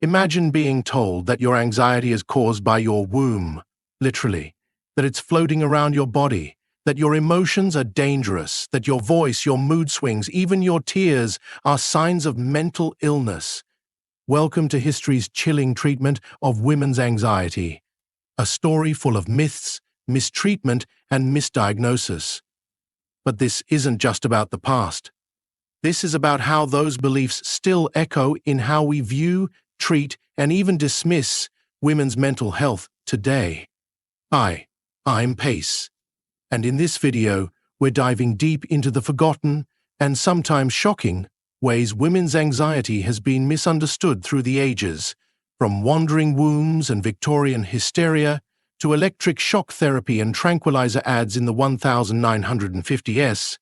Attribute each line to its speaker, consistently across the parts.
Speaker 1: Imagine being told that your anxiety is caused by your womb, literally, that it's floating around your body, that your emotions are dangerous, that your voice, your mood swings, even your tears are signs of mental illness. Welcome to history's chilling treatment of women's anxiety, a story full of myths, mistreatment, and misdiagnosis. But this isn't just about the past. This is about how those beliefs still echo in how we view, treat, and even dismiss women's mental health today. Hi, I'm Pace, and in this video, we're diving deep into the forgotten and sometimes shocking ways women's anxiety has been misunderstood through the ages, from wandering wombs and Victorian hysteria to electric shock therapy and tranquilizer ads in the 1950s.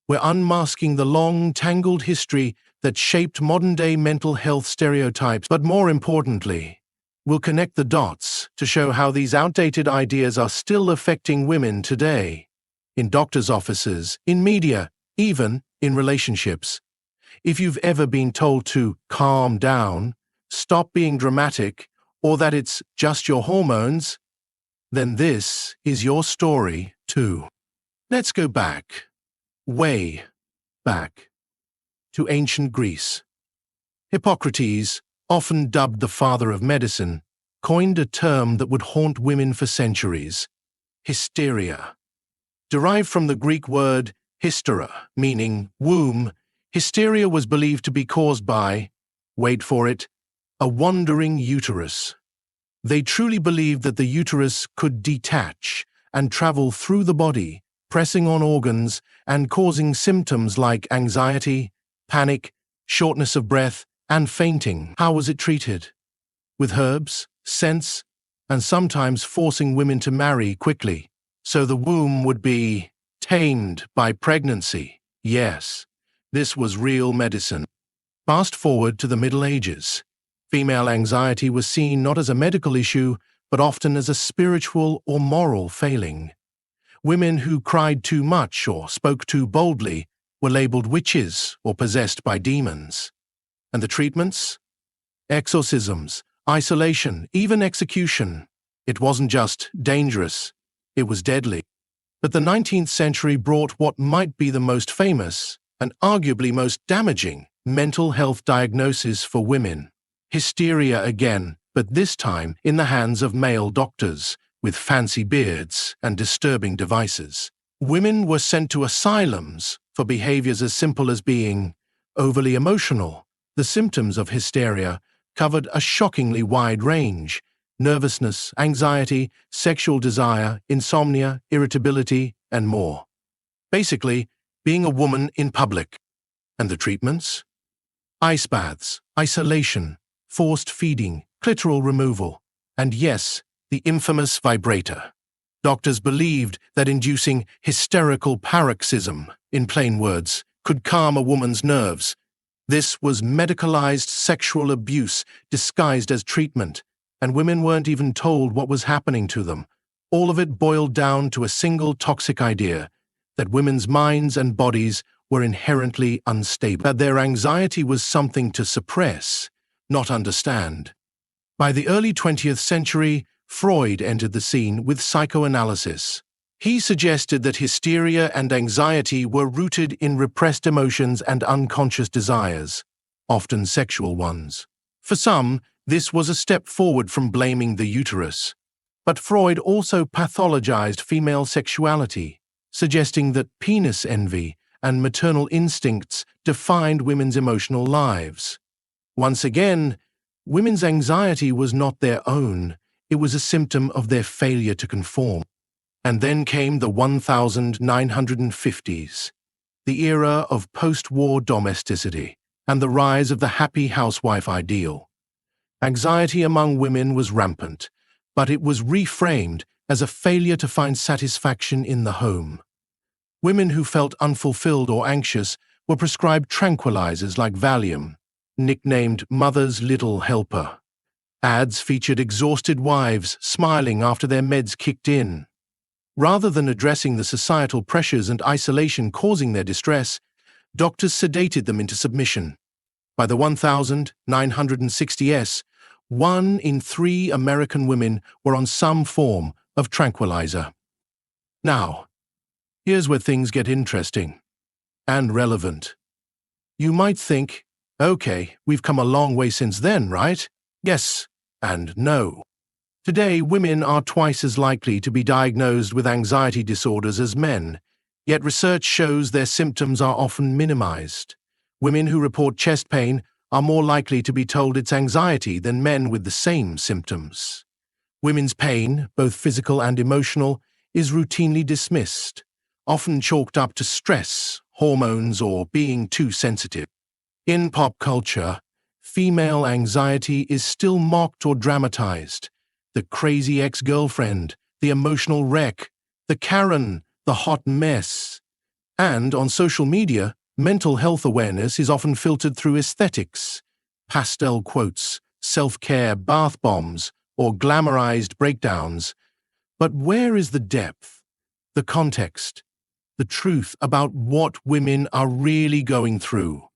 Speaker 1: We're unmasking the long, tangled history that shaped modern-day mental health stereotypes, but more importantly, we'll connect the dots to show how these outdated ideas are still affecting women today, in doctors' offices, in media, even in relationships. If you've ever been told to calm down, stop being dramatic, or that it's just your hormones, then this is your story too. Let's go back, way back, to ancient Greece. Hippocrates, often dubbed the father of medicine, coined a term that would haunt women for centuries: hysteria. Derived from the Greek word hystera, meaning womb, hysteria was believed to be caused by, wait for it, a wandering uterus. They truly believed that the uterus could detach and travel through the body, pressing on organs and causing symptoms like anxiety, panic, shortness of breath, and fainting. How was it treated? With herbs, scents, and sometimes forcing women to marry quickly, so the womb would be tamed by pregnancy. Yes, this was real medicine. Fast forward to the Middle Ages. Female anxiety was seen not as a medical issue, but often as a spiritual or moral failing. Women who cried too much or spoke too boldly were labeled witches or possessed by demons. And the treatments? Exorcisms, isolation, even execution. It wasn't just dangerous, it was deadly. But the 19th century brought what might be the most famous and arguably most damaging mental health diagnosis for women: hysteria again, but this time in the hands of male doctors with fancy beards and disturbing devices. Women were sent to asylums for behaviors as simple as being overly emotional. The symptoms of hysteria covered a shockingly wide range: nervousness, anxiety, sexual desire, insomnia, irritability, and more. Basically, being a woman in public. And the treatments? Ice baths, isolation, forced feeding, clitoral removal, and yes, the infamous vibrator. Doctors believed that inducing hysterical paroxysm, in plain words, could calm a woman's nerves. This was medicalized sexual abuse disguised as treatment, and women weren't even told what was happening to them. All of it boiled down to a single toxic idea: that women's minds and bodies were inherently unstable, that their anxiety was something to suppress, not understand. By the early 20th century, Freud entered the scene with psychoanalysis. He suggested that hysteria and anxiety were rooted in repressed emotions and unconscious desires, often sexual ones. For some, this was a step forward from blaming the uterus. But Freud also pathologized female sexuality, suggesting that penis envy and maternal instincts defined women's emotional lives. Once again, women's anxiety was not their own. It was a symptom of their failure to conform. And then came the 1950s, the era of post-war domesticity and the rise of the happy housewife ideal. Anxiety among women was rampant, but it was reframed as a failure to find satisfaction in the home. Women who felt unfulfilled or anxious were prescribed tranquilizers like Valium, nicknamed Mother's Little Helper. Ads featured exhausted wives smiling after their meds kicked in. Rather than addressing the societal pressures and isolation causing their distress, doctors sedated them into submission. By the 1960s, 1 in 3 American women were on some form of tranquilizer. Now, here's where things get interesting and relevant. You might think, okay, we've come a long way since then, right? Yes and no. Today, women are twice as likely to be diagnosed with anxiety disorders as men, yet research shows their symptoms are often minimized. Women who report chest pain are more likely to be told it's anxiety than men with the same symptoms. Women's pain, both physical and emotional, is routinely dismissed, often chalked up to stress, hormones, or being too sensitive. In pop culture, female anxiety is still mocked or dramatized. The crazy ex-girlfriend, the emotional wreck, the Karen, the hot mess. And on social media, mental health awareness is often filtered through aesthetics, pastel quotes, self-care bath bombs, or glamorized breakdowns. But where is the depth, the context, the truth about what women are really going through?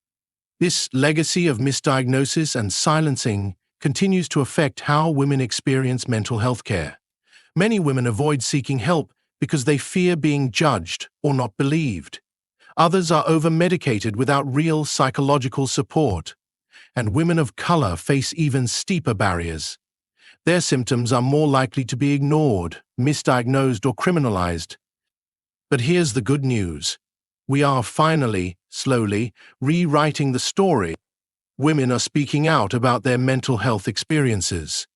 Speaker 1: This legacy of misdiagnosis and silencing continues to affect how women experience mental health care. Many women avoid seeking help because they fear being judged or not believed. Others are over-medicated without real psychological support. And women of color face even steeper barriers. Their symptoms are more likely to be ignored, misdiagnosed, or criminalized. But here's the good news. We are finally, slowly, rewriting the story. Women are speaking out about their mental health experiences.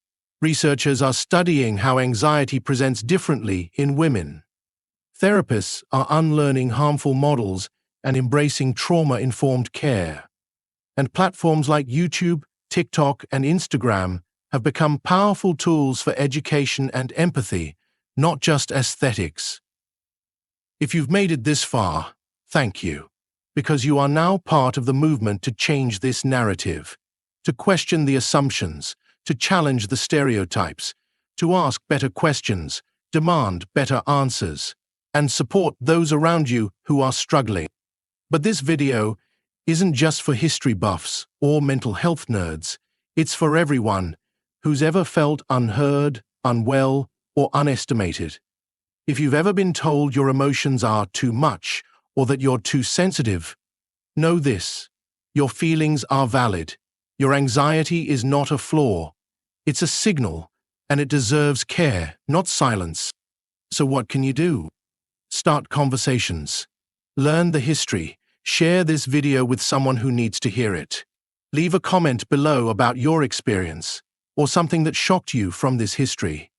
Speaker 1: Researchers are studying how anxiety presents differently in women. Therapists are unlearning harmful models and embracing trauma-informed care. And platforms like YouTube, TikTok, and Instagram have become powerful tools for education and empathy, not just aesthetics. If you've made it this far, thank you, because you are now part of the movement to change this narrative, to question the assumptions, to challenge the stereotypes, to ask better questions, demand better answers, and support those around you who are struggling. But this video isn't just for history buffs or mental health nerds. It's for everyone who's ever felt unheard, unwell, or unestimated. If you've ever been told your emotions are too much or that you're too sensitive, know this: your feelings are valid. Your anxiety is not a flaw. It's a signal, and it deserves care, not silence. So what can you do? Start conversations. Learn the history. Share this video with someone who needs to hear it. Leave a comment below about your experience or something that shocked you from this history.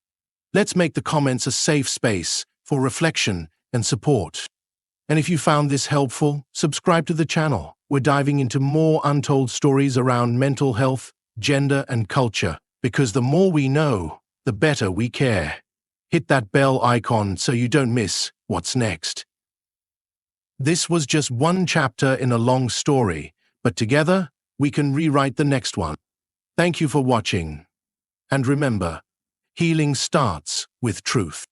Speaker 1: Let's make the comments a safe space for reflection and support. And if you found this helpful, subscribe to the channel. We're diving into more untold stories around mental health, gender, and culture, because the more we know, the better we care. Hit that bell icon so you don't miss what's next. This was just one chapter in a long story, but together, we can rewrite the next one. Thank you for watching. And remember, healing starts with truth.